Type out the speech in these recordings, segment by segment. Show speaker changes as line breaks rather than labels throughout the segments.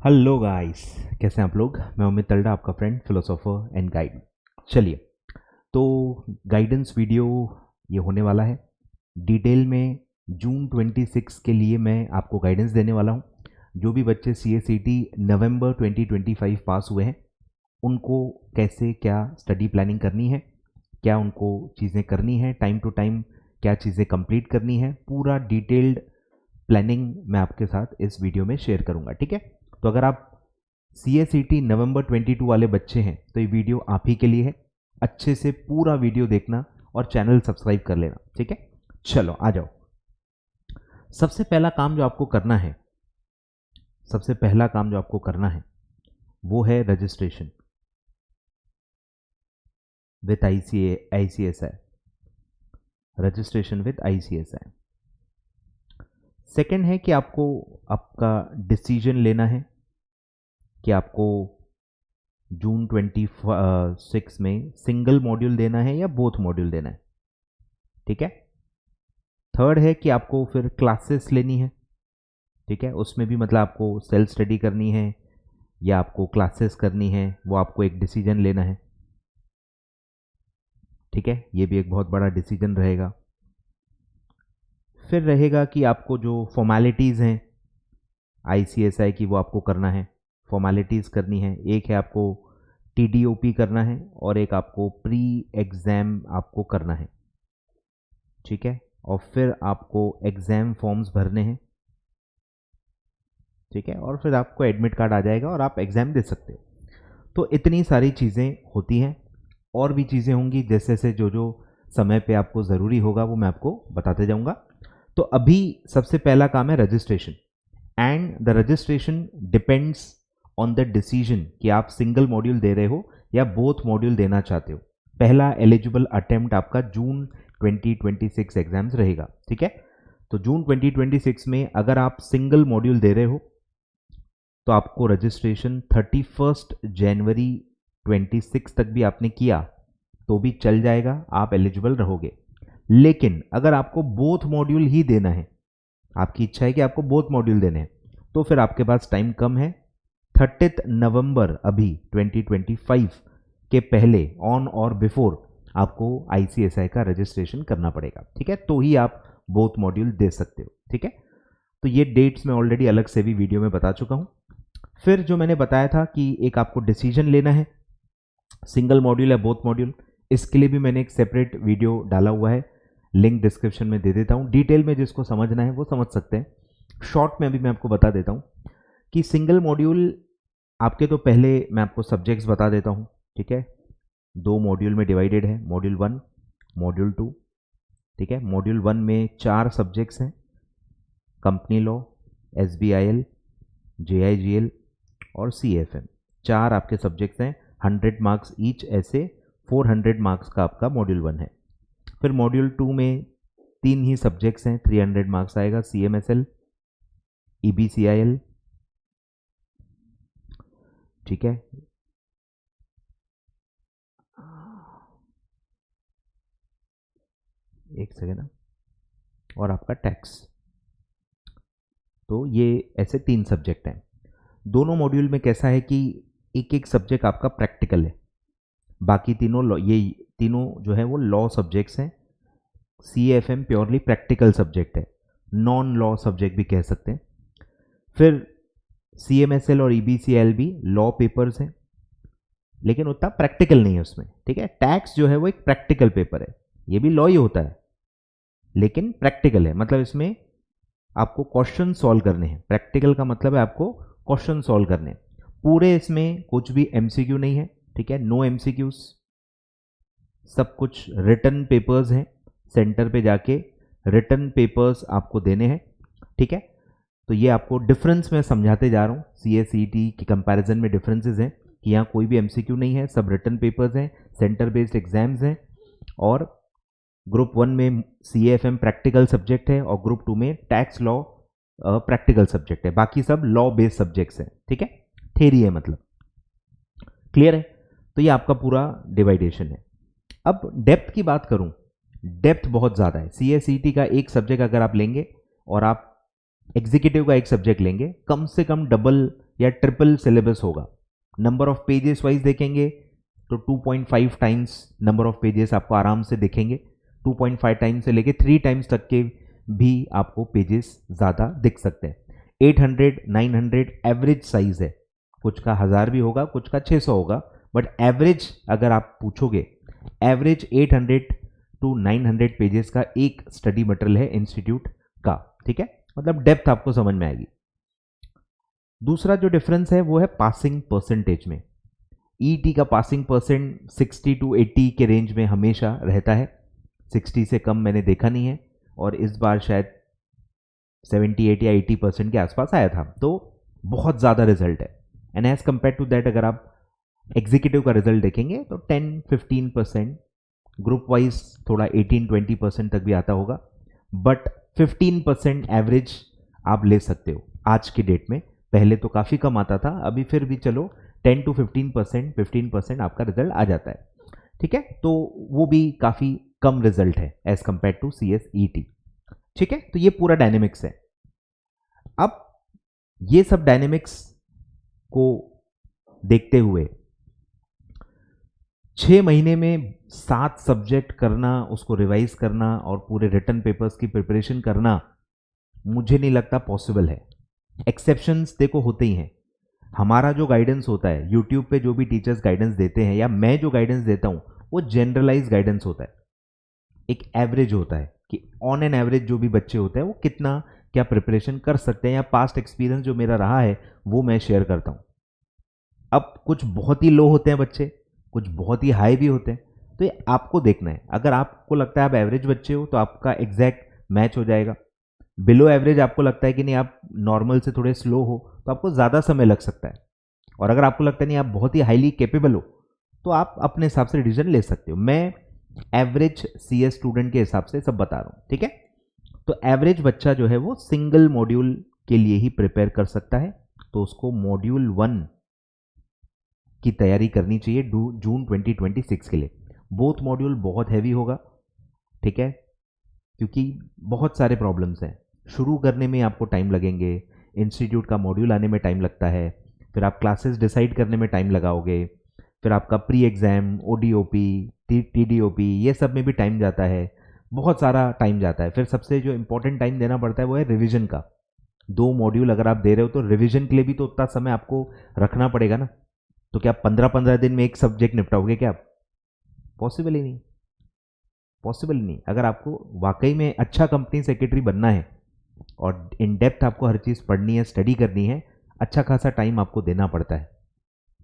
Hello guys, कैसे हैं आप लोग। मैं अमित तलडा, आपका फ्रेंड, फिलोसोफर एंड गाइड। चलिए, तो गाइडेंस वीडियो ये होने वाला है डिटेल में। जून 26 के लिए मैं आपको गाइडेंस देने वाला हूँ। जो भी बच्चे CACT नवंबर 2025 पास हुए हैं उनको कैसे क्या स्टडी प्लानिंग करनी है, क्या उनको चीज़ें करनी है टाइम टू टाइम, क्या चीज़ें कंप्लीट करनी है, पूरा डिटेल्ड प्लानिंग मैं आपके साथ इस वीडियो में शेयर करूंगा। ठीक है, तो अगर आप CACT नवंबर 22 वाले बच्चे हैं तो ये वीडियो आप ही के लिए है। अच्छे से पूरा वीडियो देखना और चैनल सब्सक्राइब कर लेना। ठीक है, चलो आ जाओ। सबसे पहला काम जो आपको करना है, सबसे पहला काम जो आपको करना है वो है registration with ICSI। Registration with ICSI। Second है कि आपको आपका डिसीजन लेना है कि आपको जून 26 में सिंगल मॉड्यूल देना है या बोथ मॉड्यूल देना है। ठीक है, थर्ड है कि आपको फिर क्लासेस लेनी है। ठीक है, उसमें भी मतलब आपको सेल्फ स्टडी करनी है या आपको क्लासेस करनी है, वो आपको एक डिसीजन लेना है। ठीक है, ये भी एक बहुत बड़ा डिसीजन रहेगा। फिर रहेगा कि आपको जो फॉर्मेलिटीज़ हैं ICSI की वो आपको करना है, फॉर्मेलिटीज़ करनी है। एक है आपको TDOP करना है और एक आपको प्री एग्ज़ाम आपको करना है। ठीक है, और फिर आपको एग्ज़ाम फॉर्म्स भरने हैं। ठीक है, और फिर आपको एडमिट कार्ड आ जाएगा और आप एग्ज़ाम दे सकते हो। तो इतनी सारी चीज़ें होती हैं, और भी चीज़ें होंगी जैसे जैसे जो जो समय पे आपको ज़रूरी होगा वो मैं आपको बताते जाऊंगा। तो अभी सबसे पहला काम है registration, and the registration depends on the decision कि आप सिंगल मॉड्यूल दे रहे हो या बोथ मॉड्यूल देना चाहते हो। पहला एलिजिबल अटेम्प्ट आपका जून 2026 एग्जाम्स रहेगा। ठीक है, तो जून 2026 में अगर आप सिंगल मॉड्यूल दे रहे हो तो आपको रजिस्ट्रेशन 31 जनवरी 26 तक भी आपने किया तो भी चल जाएगा, आप एलिजिबल रहोगे। लेकिन अगर आपको बोथ मॉड्यूल ही देना है, आपकी इच्छा है कि आपको बोथ मॉड्यूल देने हैं, तो फिर आपके पास टाइम कम है। 30 नवंबर अभी 2025 के पहले ऑन और बिफोर आपको ICSI का रजिस्ट्रेशन करना पड़ेगा। ठीक है, तो ही आप बोथ मॉड्यूल दे सकते हो। ठीक है, तो ये डेट्स मैं ऑलरेडी अलग से भी वीडियो में बता चुका हूँ। फिर जो मैंने बताया था कि एक आपको डिसीजन लेना है सिंगल मॉड्यूल या बोथ मॉड्यूल, इसके लिए भी मैंने एक सेपरेट वीडियो डाला हुआ है, लिंक डिस्क्रिप्शन में दे देता हूँ। डिटेल में जिसको समझना है वो समझ सकते हैं। शॉर्ट में अभी मैं आपको बता देता हूँ कि सिंगल मॉड्यूल आपके, तो पहले मैं आपको सब्जेक्ट्स बता देता हूँ। ठीक है, 2 मॉड्यूल में डिवाइडेड है, मॉड्यूल 1, मॉड्यूल 2। ठीक है, मॉड्यूल 1 में 4 सब्जेक्ट्स हैं, कंपनी लॉ, SBIL, JIGL और CFM। 4 आपके सब्जेक्ट्स हैं, 100 मार्क्स ईच, ऐसे 400 मार्क्स का आपका मॉड्यूल 1 है। फिर मॉड्यूल 2 में 3 ही सब्जेक्ट्स हैं, 300 मार्क्स आएगा, CMSL, EBCIL। ठीक है, एक सेकेंड ना, और आपका टैक्स। तो ये ऐसे 3 सब्जेक्ट हैं। दोनों मॉड्यूल में कैसा है कि एक एक सब्जेक्ट आपका प्रैक्टिकल है, बाकी तीनों ये तीनों जो है वो लॉ सब्जेक्ट्स हैं। CFM प्योरली प्रैक्टिकल सब्जेक्ट है, नॉन लॉ सब्जेक्ट भी कह सकते हैं। फिर CMSL और EBCL भी लॉ पेपर्स हैं, लेकिन उतना प्रैक्टिकल नहीं है उसमें। ठीक है, टैक्स जो है वो एक प्रैक्टिकल पेपर है, ये भी लॉ ही होता है लेकिन प्रैक्टिकल है, मतलब इसमें आपको क्वेश्चन सॉल्व करने हैं। प्रैक्टिकल का मतलब है आपको क्वेश्चन सॉल्व करने हैं। पूरे इसमें कुछ भी MCQ नहीं है। ठीक है, नो MCQs, सब कुछ रिटन पेपर्स हैं। सेंटर पे जाके रिटन पेपर्स आपको देने हैं। ठीक है, तो ये आपको डिफरेंस में समझाते जा रहा हूँ। CACT की कंपैरिजन में डिफरेंसेस हैं कि यहाँ कोई भी MCQ नहीं है, सब रिटन पेपर्स हैं, सेंटर बेस्ड एग्जाम्स हैं। और ग्रुप 1 में CFM प्रैक्टिकल सब्जेक्ट है और ग्रुप 2 में टैक्स लॉ प्रैक्टिकल सब्जेक्ट है, बाकी सब लॉ बेस्ड सब्जेक्ट्स हैं। ठीक है, थेरी है मतलब। क्लियर है, तो ये आपका पूरा डिवाइडेशन है। अब डेप्थ की बात करूं, डेप्थ बहुत ज़्यादा है। CACT का एक सब्जेक्ट अगर आप लेंगे और आप एग्जीक्यूटिव का एक सब्जेक्ट लेंगे, कम से कम डबल या ट्रिपल सिलेबस होगा। नंबर ऑफ पेजेस वाइज देखेंगे तो 2.5 टाइम्स नंबर ऑफ पेजेस आपको आराम से दिखेंगे। 2.5 टाइम्स से लेके 3 टाइम्स तक के भी आपको पेजेस ज़्यादा दिख सकते हैं। 800 900 एवरेज साइज है, कुछ का 1000 भी होगा, कुछ का 600 होगा, बट एवरेज अगर आप पूछोगे, एवरेज 800 टू 900 पेजेस का एक स्टडी मटेरियल है इंस्टीट्यूट का। ठीक है, मतलब डेप्थ आपको समझ में आएगी। दूसरा जो डिफरेंस है वो है पासिंग परसेंटेज में। ईटी का पासिंग परसेंट 60 टू 80 के रेंज में हमेशा रहता है, 60 से कम मैंने देखा नहीं है, और इस बार शायद 78 या 80% के आसपास आया था, तो बहुत ज़्यादा रिजल्ट है। And as compared to that अगर आप एग्जीक्यूटिव का रिजल्ट देखेंगे तो 10-15%, ग्रुप वाइज थोड़ा 18-20% तक भी आता होगा, बट 15% एवरेज आप ले सकते हो आज की डेट में। पहले तो काफ़ी कम आता था, अभी फिर भी चलो 10 to 15% आपका रिजल्ट आ जाता है। ठीक है, तो वो भी काफ़ी कम रिजल्ट है एज कंपेयर टू CSET। ठीक है, तो ये पूरा डायनेमिक्स है। अब ये सब डायनेमिक्स को देखते हुए 6 महीने में 7 सब्जेक्ट करना, उसको रिवाइज करना और पूरे रिटर्न पेपर्स की प्रिपरेशन करना मुझे नहीं लगता पॉसिबल है। एक्सेप्शंस देखो होते ही हैं। हमारा जो गाइडेंस होता है, यूट्यूब पे जो भी टीचर्स गाइडेंस देते हैं या मैं जो गाइडेंस देता हूं, वो जनरलाइज गाइडेंस होता है, एक एवरेज होता है कि ऑन एन एवरेज जो भी बच्चे होते हैं वो कितना क्या प्रिपरेशन कर सकते हैं, या पास्ट एक्सपीरियंस जो मेरा रहा है वो मैं शेयर करता हूं। अब कुछ बहुत ही लो होते हैं बच्चे, कुछ बहुत ही हाई भी होते हैं, तो ये आपको देखना है। अगर आपको लगता है आप एवरेज बच्चे हो तो आपका एग्जैक्ट मैच हो जाएगा। बिलो एवरेज आपको लगता है कि नहीं आप नॉर्मल से थोड़े स्लो हो तो आपको ज़्यादा समय लग सकता है। और अगर आपको लगता है नहीं आप बहुत ही हाईली कैपेबल हो तो आप अपने हिसाब से डिसीजन ले सकते हो। मैं एवरेज CS स्टूडेंट के हिसाब से सब बता रहा हूँ। ठीक है, तो एवरेज बच्चा जो है वो सिंगल मॉड्यूल के लिए ही प्रिपेयर कर सकता है, तो उसको मॉड्यूल 1 की तैयारी करनी चाहिए जून 2026 के लिए। बोथ मॉड्यूल बहुत हैवी होगा, ठीक है, क्योंकि बहुत सारे प्रॉब्लम्स हैं। शुरू करने में आपको टाइम लगेंगे, इंस्टीट्यूट का मॉड्यूल आने में टाइम लगता है, फिर आप क्लासेस डिसाइड करने में टाइम लगाओगे, फिर आपका प्री एग्ज़ाम, ODOP, TDOP, ये सब में भी टाइम जाता है, बहुत सारा टाइम जाता है। फिर सबसे जो इंपॉर्टेंट टाइम देना पड़ता है वो है रिवीजन का। 2 मॉड्यूल अगर आप दे रहे हो तो रिवीजन के लिए भी तो उतना समय आपको रखना पड़ेगा ना। तो क्या 15-15 दिन में एक सब्जेक्ट निपटाओगे क्या आप? पॉसिबल ही नहीं, पॉसिबल नहीं। अगर आपको वाकई में अच्छा कंपनी सेक्रेटरी बनना है और इन डेप्थ आपको हर चीज़ पढ़नी है, स्टडी करनी है, अच्छा खासा टाइम आपको देना पड़ता है।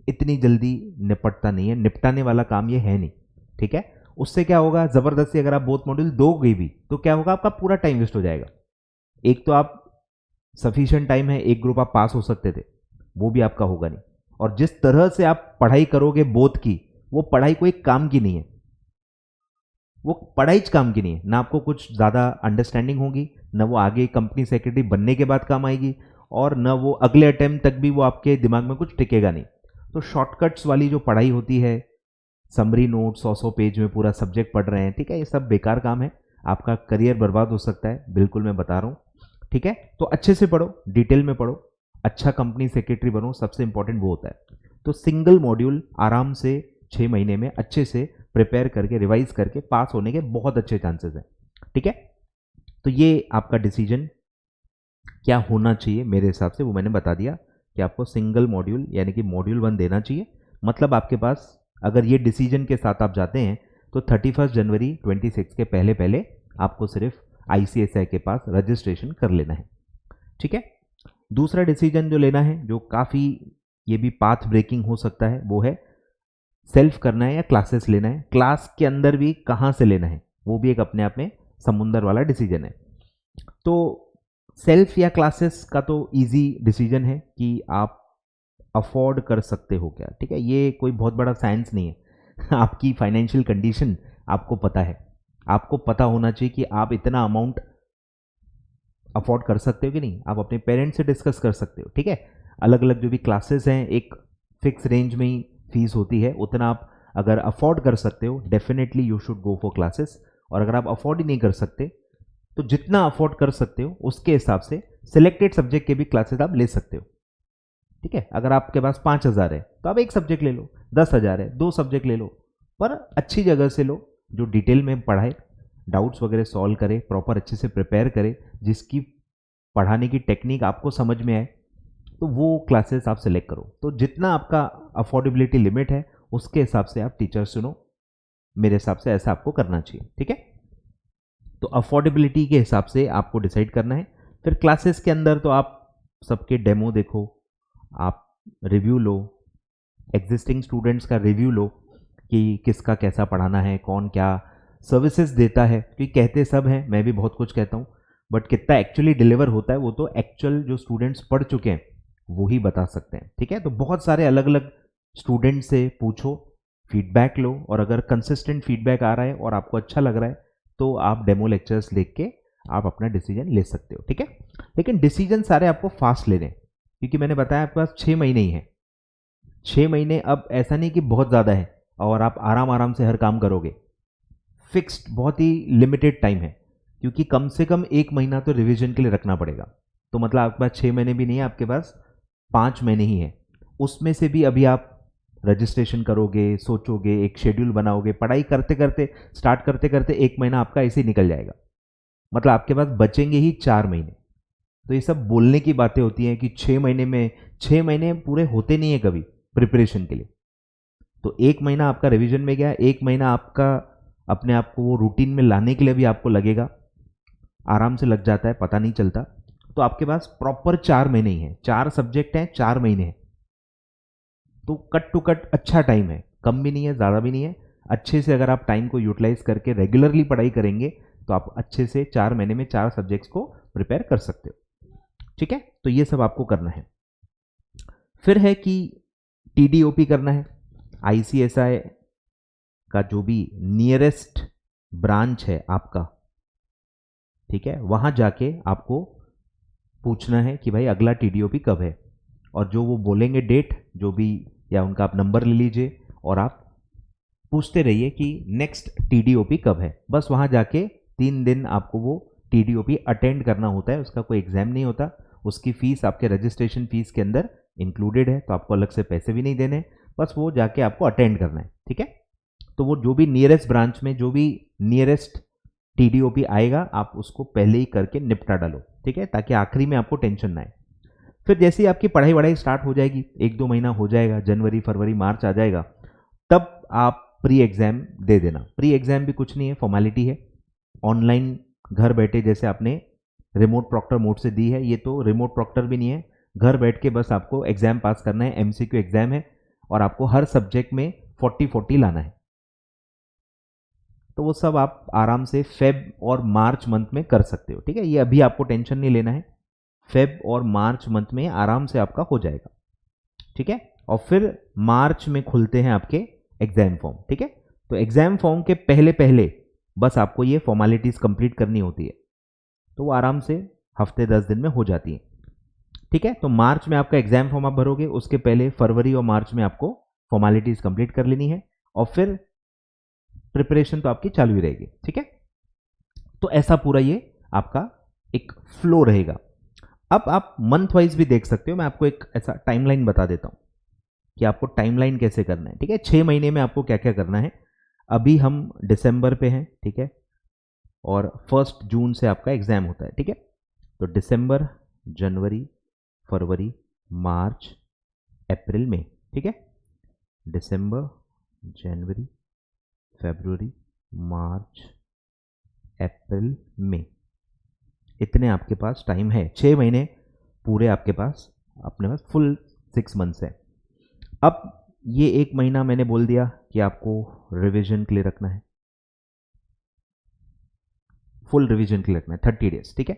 इतनी जल्दी निपटता नहीं है, निपटाने वाला काम ये है नहीं। ठीक है, उससे क्या होगा, ज़बरदस्ती अगर आप बोथ मॉड्यूल दोगे भी तो क्या होगा, आपका पूरा टाइम वेस्ट हो जाएगा। एक तो आप सफिशिएंट टाइम है, एक ग्रुप आप पास हो सकते थे, वो भी आपका होगा नहीं। और जिस तरह से आप पढ़ाई करोगे बोथ की, वो पढ़ाई कोई काम की नहीं है, वो पढ़ाई काम की नहीं है ना। आपको कुछ ज़्यादा अंडरस्टैंडिंग होगी ना, वो आगे कंपनी सेक्रेटरी बनने के बाद काम आएगी, और न वो अगले अटेम्प्ट तक भी वो आपके दिमाग में कुछ टिकेगा नहीं। तो शॉर्टकट्स वाली जो पढ़ाई होती है, समरी नोट 100 पेज में पूरा सब्जेक्ट पढ़ रहे हैं, ठीक है, ये सब बेकार काम है, आपका करियर बर्बाद हो सकता है, बिल्कुल मैं बता रहा हूँ। ठीक है, तो अच्छे से पढ़ो, डिटेल में पढ़ो, अच्छा कंपनी सेक्रेटरी बनो, सबसे इंपॉर्टेंट वो होता है। तो सिंगल मॉड्यूल आराम से 6 महीने में अच्छे से प्रिपेयर करके रिवाइज करके पास होने के बहुत अच्छे चांसेस हैं। ठीक है, तो ये आपका डिसीजन क्या होना चाहिए मेरे हिसाब से वो मैंने बता दिया कि आपको सिंगल मॉड्यूल यानी कि मॉड्यूल 1 देना चाहिए। मतलब आपके पास अगर ये डिसीजन के साथ आप जाते हैं तो 31 जनवरी 26 के पहले पहले आपको सिर्फ ICSI के पास रजिस्ट्रेशन कर लेना है। ठीक है, दूसरा डिसीजन जो लेना है, जो काफ़ी ये भी पाथ ब्रेकिंग हो सकता है, वो है सेल्फ करना है या क्लासेस लेना है। क्लास के अंदर भी कहाँ से लेना है, वो भी एक अपने आप में समुंदर वाला डिसीजन है। तो सेल्फ या क्लासेस का तो इजी डिसीजन है कि आप अफोर्ड कर सकते हो क्या। ठीक है, ये कोई बहुत बड़ा साइंस नहीं है आपकी फाइनेंशियल कंडीशन आपको पता है, आपको पता होना चाहिए कि आप इतना अमाउंट अफोर्ड कर सकते हो कि नहीं। आप अपने पेरेंट्स से डिस्कस कर सकते हो। ठीक है, अलग अलग जो भी क्लासेस हैं, एक फिक्स रेंज में ही फीस होती है, उतना आप अगर अफोर्ड कर सकते हो definitely you should go for classes. और अगर आप अफोर्ड ही नहीं कर सकते तो जितना अफोर्ड कर सकते हो उसके हिसाब से सिलेक्टेड सब्जेक्ट के भी क्लासेस आप ले सकते हो। ठीक है, अगर आपके पास 5,000 है तो आप एक सब्जेक्ट ले लो, 10,000 है 2 सब्जेक्ट ले लो, पर अच्छी जगह से लो जो डिटेल में पढ़ाए, डाउट्स वगैरह सॉल्व करे, प्रॉपर अच्छे से प्रिपेयर करे, जिसकी पढ़ाने की टेक्निक आपको समझ में आए, तो वो क्लासेस आप सेलेक्ट करो। तो जितना आपका अफोर्डेबिलिटी लिमिट है उसके हिसाब से आप टीचर चुनो, मेरे हिसाब से ऐसा आपको करना चाहिए। ठीक है, तो अफोर्डेबिलिटी के हिसाब से आपको डिसाइड करना है। फिर क्लासेस के अंदर तो आप सबके डेमो देखो, आप रिव्यू लो, एग्जिस्टिंग स्टूडेंट्स का रिव्यू लो कि किसका कैसा पढ़ाना है, कौन क्या सर्विसेज देता है, क्योंकि कहते सब हैं, मैं भी बहुत कुछ कहता हूँ, बट कितना एक्चुअली डिलीवर होता है वो तो एक्चुअल जो स्टूडेंट्स पढ़ चुके हैं वो ही बता सकते हैं। ठीक है, तो बहुत सारे अलग अलग स्टूडेंट से पूछो, फीडबैक लो, और अगर कंसिस्टेंट फीडबैक आ रहा है और आपको अच्छा लग रहा है तो आप डेमो लेक्चर्स देख के आप अपना डिसीजन ले सकते हो। ठीक है, लेकिन डिसीजन सारे आपको फास्ट लेने हैं, क्योंकि मैंने बताया आपके पास 6 महीने ही हैं। 6 महीने अब ऐसा नहीं कि बहुत ज़्यादा है और आप आराम आराम से हर काम करोगे, फिक्स्ड बहुत ही लिमिटेड टाइम है, क्योंकि कम से कम 1 महीना तो रिवीजन के लिए रखना पड़ेगा। तो मतलब आपके पास 6 महीने भी नहीं है, आपके पास 5 महीने ही है। उसमें से भी अभी आप रजिस्ट्रेशन करोगे, सोचोगे, एक शेड्यूल बनाओगे, पढ़ाई करते करते, स्टार्ट करते करते 1 महीना आपका ऐसे ही निकल जाएगा, मतलब आपके पास बचेंगे ही 4 महीने। तो ये सब बोलने की बातें होती हैं कि 6 महीने में, 6 महीने पूरे होते नहीं है कभी प्रिपरेशन के लिए। तो 1 महीना आपका रिवीजन में गया, 1 महीना आपका अपने आप को वो रूटीन में लाने के लिए भी आपको लगेगा, आराम से लग जाता है, पता नहीं चलता। तो आपके पास प्रॉपर 4 महीने ही हैं, 4 सब्जेक्ट हैं, 4 महीने हैं, तो कट टू कट अच्छा टाइम है, कम भी नहीं है ज़्यादा भी नहीं है। अच्छे से अगर आप टाइम को यूटिलाइज करके रेगुलरली पढ़ाई करेंगे तो आप अच्छे से 4 महीने में 4 सब्जेक्ट्स को प्रिपेयर कर सकते हो। ठीक है, तो ये सब आपको करना है। फिर है कि TDOP करना है, ICSI का जो भी नियरेस्ट ब्रांच है आपका, ठीक है, वहां जाके आपको पूछना है कि भाई अगला TDOP कब है, और जो वो बोलेंगे डेट जो भी, या उनका आप नंबर ले लीजिए और आप पूछते रहिए कि नेक्स्ट TDOP कब है। बस वहां जाके 3 दिन आपको वो TDOP अटेंड करना होता है, उसका कोई एग्जाम नहीं होता, उसकी फीस आपके रजिस्ट्रेशन फीस के अंदर इंक्लूडेड है, तो आपको अलग से पैसे भी नहीं देने, बस वो जाके आपको अटेंड करना है। ठीक है, तो वो जो भी नियरेस्ट ब्रांच में जो भी नियरेस्ट TDOP आएगा आप उसको पहले ही करके निपटा डालो। ठीक है, ताकि आखिरी में आपको टेंशन ना आए। फिर जैसे ही आपकी पढ़ाई वढ़ाई स्टार्ट हो जाएगी, 1-2 महीना हो जाएगा, जनवरी फरवरी मार्च आ जाएगा, तब आप प्री एग्जाम दे देना। प्री एग्जाम भी कुछ नहीं है, फॉर्मेलिटी है, ऑनलाइन घर बैठे, जैसे आपने रिमोट प्रॉक्टर मोड से दी है, ये तो रिमोट प्रॉक्टर भी नहीं है, घर बैठ के बस आपको एग्जाम पास करना है, MCQ एग्जाम है, और आपको हर सब्जेक्ट में 40-40 लाना है। तो वो सब आप आराम से फेब और मार्च मंथ में कर सकते हो। ठीक है, ये अभी आपको टेंशन नहीं लेना है, फेब और मार्च मंथ में आराम से आपका हो जाएगा। ठीक है, और फिर मार्च में खुलते हैं आपके एग्जाम फॉर्म। ठीक है, तो एग्जाम फॉर्म के पहले पहले बस आपको ये फॉर्मेलिटीज कंप्लीट करनी होती है, तो वो आराम से हफ्ते 10 दिन में हो जाती है। ठीक है, तो मार्च में आपका एग्जाम फॉर्म आप भरोगे, उसके पहले फरवरी और मार्च में आपको फॉर्मेलिटीज कंप्लीट कर लेनी है, और फिर प्रिपरेशन तो आपकी चालू ही रहेगी। ठीक है, तो ऐसा पूरा ये आपका एक फ्लो रहेगा। अब आप मंथ वाइज भी देख सकते हो, मैं आपको एक ऐसा टाइमलाइन बता देता हूं कि आपको टाइमलाइन कैसे करना है। ठीक है, 6 महीने में आपको क्या क्या करना है। अभी हम दिसंबर पे हैं, ठीक है, और 1 जून से आपका एग्जाम होता है। ठीक है, तो दिसंबर, जनवरी, फरवरी, मार्च, अप्रैल, मई। ठीक है, दिसंबर, जनवरी, फरवरी, मार्च, अप्रैल, मई, इतने आपके पास टाइम है। 6 महीने पूरे आपके पास, अपने पास फुल 6 मंथ्स है। अब ये 1 महीना मैंने बोल दिया कि आपको रिवीजन के लिए रखना है, फुल रिवीजन के लिए रखना है 30 डेज। ठीक है,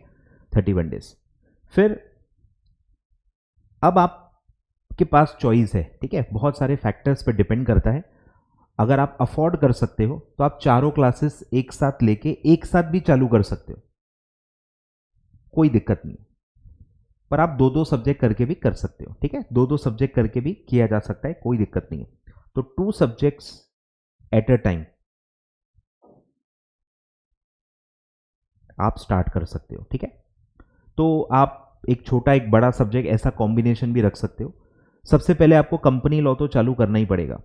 31 डेज। फिर अब आपके पास चॉइस है। ठीक है, बहुत सारे फैक्टर्स पर डिपेंड करता है। अगर आप अफोर्ड कर सकते हो तो आप चारों क्लासेस एक साथ लेके एक साथ भी चालू कर सकते हो, कोई दिक्कत नहीं, पर आप 2-2 सब्जेक्ट करके भी कर सकते हो। ठीक है, 2-2 सब्जेक्ट करके भी किया जा सकता है, कोई दिक्कत नहीं है। तो 2 सब्जेक्ट्स एट अ टाइम आप स्टार्ट कर सकते हो। ठीक है, तो आप एक छोटा एक बड़ा सब्जेक्ट ऐसा कॉम्बिनेशन भी रख सकते हो। सबसे पहले आपको कंपनी लॉ तो चालू करना ही पड़ेगा।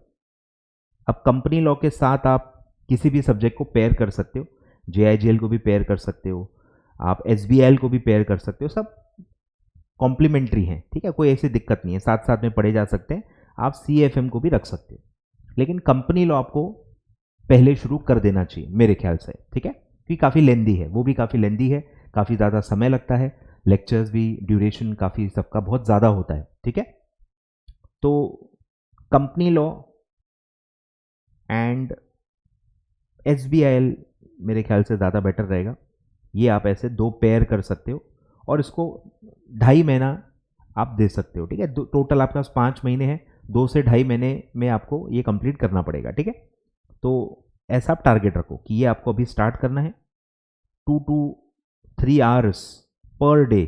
अब कंपनी लॉ के साथ आप किसी भी सब्जेक्ट को पेयर कर सकते हो, जेआईजीएल को भी पेयर कर सकते हो, आप एसबीआईएल को भी पेयर कर सकते हो, सब कॉम्प्लीमेंट्री हैं, ठीक है, कोई ऐसी दिक्कत नहीं है, साथ साथ में पढ़े जा सकते हैं। आप सीएफएम को भी रख सकते हो, लेकिन कंपनी लॉ आपको पहले शुरू कर देना चाहिए मेरे ख्याल से, ठीक है, क्योंकि काफ़ी लेंदी है, वो भी काफ़ी लेंदी है, काफ़ी ज़्यादा समय लगता है, लेक्चर्स भी ड्यूरेशन काफ़ी सबका बहुत ज़्यादा होता है, ठीक है। तो कंपनी लॉ एंड एसबीआईएल मेरे ख्याल से ज़्यादा बेटर रहेगा। ये आप ऐसे दो पेयर कर सकते हो और इसको 2.5 महीना आप दे सकते हो, ठीक है। टोटल आपके पास 5 महीने हैं, 2 से 2.5 महीने में आपको ये कंप्लीट करना पड़ेगा, ठीक है। तो ऐसा आप टारगेट रखो कि ये आपको अभी स्टार्ट करना है, 2 to 3 hours per day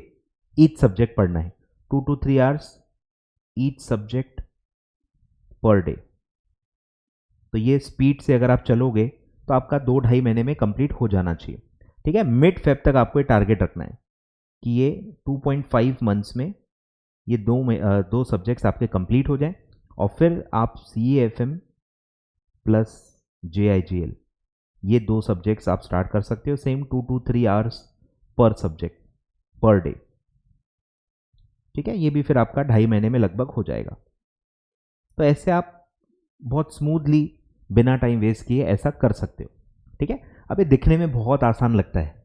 each subject पढ़ना है, 2 to 3 hours each subject per day. तो ये स्पीड से अगर आप चलोगे तो आपका 2-2.5 महीने में कंप्लीट हो जाना चाहिए, ठीक है। मिड फेब तक आपको ये टारगेट रखना है कि ये 2.5 मंथ्स में ये दो सब्जेक्ट्स आपके कंप्लीट हो जाएं और फिर आप CAFM प्लस JIGL ये 2 सब्जेक्ट्स आप स्टार्ट कर सकते हो, same 2 to 3 hours per subject per day, ठीक है। ये भी फिर आपका 2.5 महीने में लगभग हो जाएगा। तो ऐसे आप बहुत स्मूथली बिना टाइम वेस्ट किए ऐसा कर सकते हो, ठीक है। अब ये दिखने में बहुत आसान लगता है,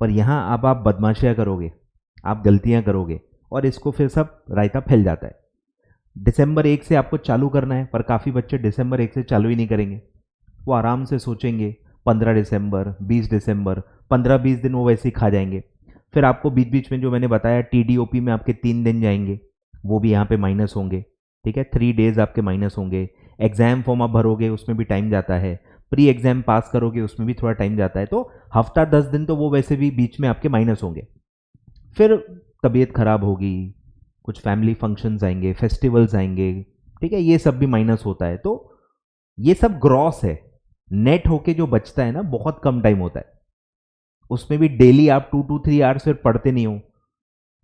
पर यहाँ अब आप बदमाशियाँ करोगे, आप गलतियाँ करोगे और इसको फिर सब रायता फैल जाता है। दिसंबर 1 से आपको चालू करना है, पर काफ़ी बच्चे दिसंबर 1 से चालू ही नहीं करेंगे, वो आराम से सोचेंगे 15 दिसंबर, 20 दिसंबर, 15-20 दिन वो वैसे ही खा जाएंगे। फिर आपको बीच बीच में जो मैंने बताया TDOP में आपके 3 दिन जाएंगे, वो भी यहाँ पे माइनस होंगे, ठीक है, 3 डेज आपके माइनस होंगे। एग्जाम फॉर्म आप भरोगे उसमें भी टाइम जाता है, प्री एग्जाम पास करोगे उसमें भी थोड़ा टाइम जाता है, तो हफ्ता 10 दिन तो वो वैसे भी बीच में आपके माइनस होंगे। फिर तबीयत खराब होगी, कुछ फैमिली फंक्शंस आएंगे, फेस्टिवल्स आएंगे, ठीक है, ये सब भी माइनस होता है। तो ये सब ग्रॉस है, नेट होके जो बचता है ना बहुत कम टाइम होता है, उसमें भी डेली आप 2 to 3 आवर्स फिर पढ़ते नहीं हो,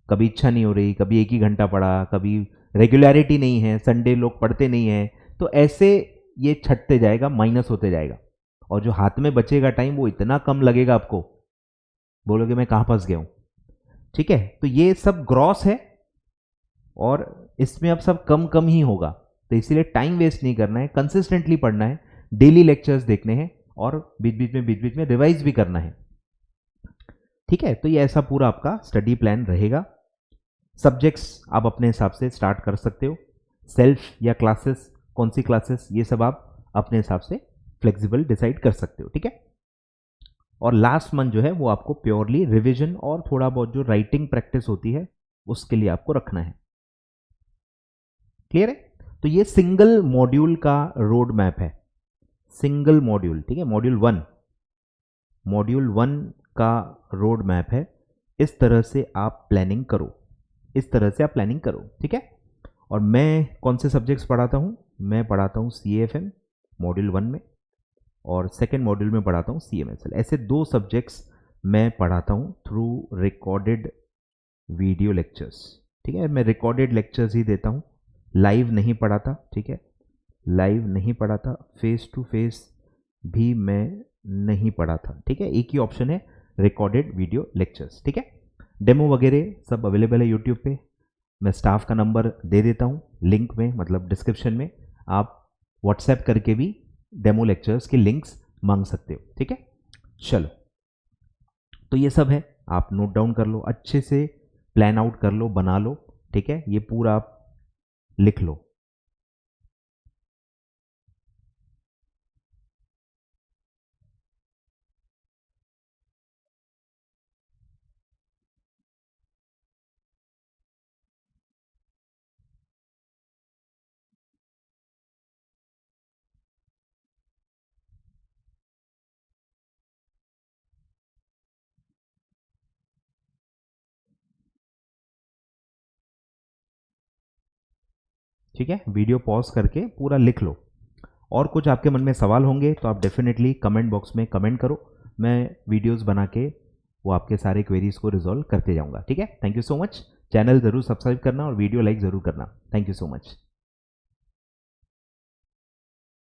कभी इच्छा नहीं हो रही, कभी 1 ही घंटा पढ़ा, कभी रेगुलरिटी नहीं है, संडे लोग पढ़ते नहीं है, तो ऐसे ये छटते जाएगा, माइनस होते जाएगा, और जो हाथ में बचेगा टाइम वो इतना कम लगेगा आपको, बोलोगे मैं कहाँ फंस गया हूँ, ठीक है। तो ये सब ग्रॉस है और इसमें अब सब कम कम ही होगा, तो इसीलिए टाइम वेस्ट नहीं करना है, कंसिस्टेंटली पढ़ना है, डेली लेक्चर्स देखने हैं और बीच बीच में रिवाइज भी करना है, ठीक है। तो ये ऐसा पूरा आपका स्टडी प्लान रहेगा। सब्जेक्ट्स आप अपने हिसाब से स्टार्ट कर सकते हो, सेल्फ या क्लासेस, कौन सी क्लासेस, ये सब आप अपने हिसाब से फ्लेक्सिबल डिसाइड कर सकते हो, ठीक है। और लास्ट मंथ जो है वो आपको प्योरली रिवीजन और थोड़ा बहुत जो राइटिंग प्रैक्टिस होती है उसके लिए आपको रखना है, क्लियर है। तो ये सिंगल मॉड्यूल का रोड मैप है, सिंगल मॉड्यूल, ठीक है, मॉड्यूल 1 का रोड मैप है। इस तरह से आप प्लानिंग करो, इस तरह से आप प्लानिंग करो, ठीक है। और मैं कौन से सब्जेक्ट्स पढ़ाता हूँ, मैं पढ़ाता हूँ CAFM मॉड्यूल 1 में और सेकेंड मॉड्यूल में पढ़ाता हूँ CMSL, ऐसे 2 सब्जेक्ट्स मैं पढ़ाता हूँ थ्रू रिकॉर्डेड वीडियो लेक्चर्स, ठीक है। मैं रिकॉर्डेड लेक्चर्स ही देता हूँ, लाइव नहीं पढ़ाता, ठीक है, लाइव नहीं पढ़ाता, फेस टू फेस भी मैं नहीं पढ़ाता, ठीक है। एक ही ऑप्शन है, रिकॉर्डेड वीडियो लेक्चर्स, ठीक है। डेमो वगैरह सब अवेलेबल है यूट्यूब पे, मैं स्टाफ का नंबर दे देता हूँ लिंक में, मतलब डिस्क्रिप्शन में, आप व्हाट्सएप करके भी डेमो लेक्चर्स के लिंक्स मांग सकते हो, ठीक है। चलो, तो ये सब है, आप नोट डाउन कर लो, अच्छे से प्लान आउट कर लो, बना लो, ठीक है, ये पूरा आप लिख लो। ठीक है, वीडियो पॉज करके पूरा लिख लो। और कुछ आपके मन में सवाल होंगे तो आप डेफिनेटली कमेंट बॉक्स में कमेंट करो, मैं वीडियोस बना के वो आपके सारे क्वेरीज को रिजॉल्व करते जाऊँगा। ठीक है, thank you so much. Channel ज़रूर सब्सक्राइब करना और वीडियो लाइक ज़रूर करना। Thank you so much.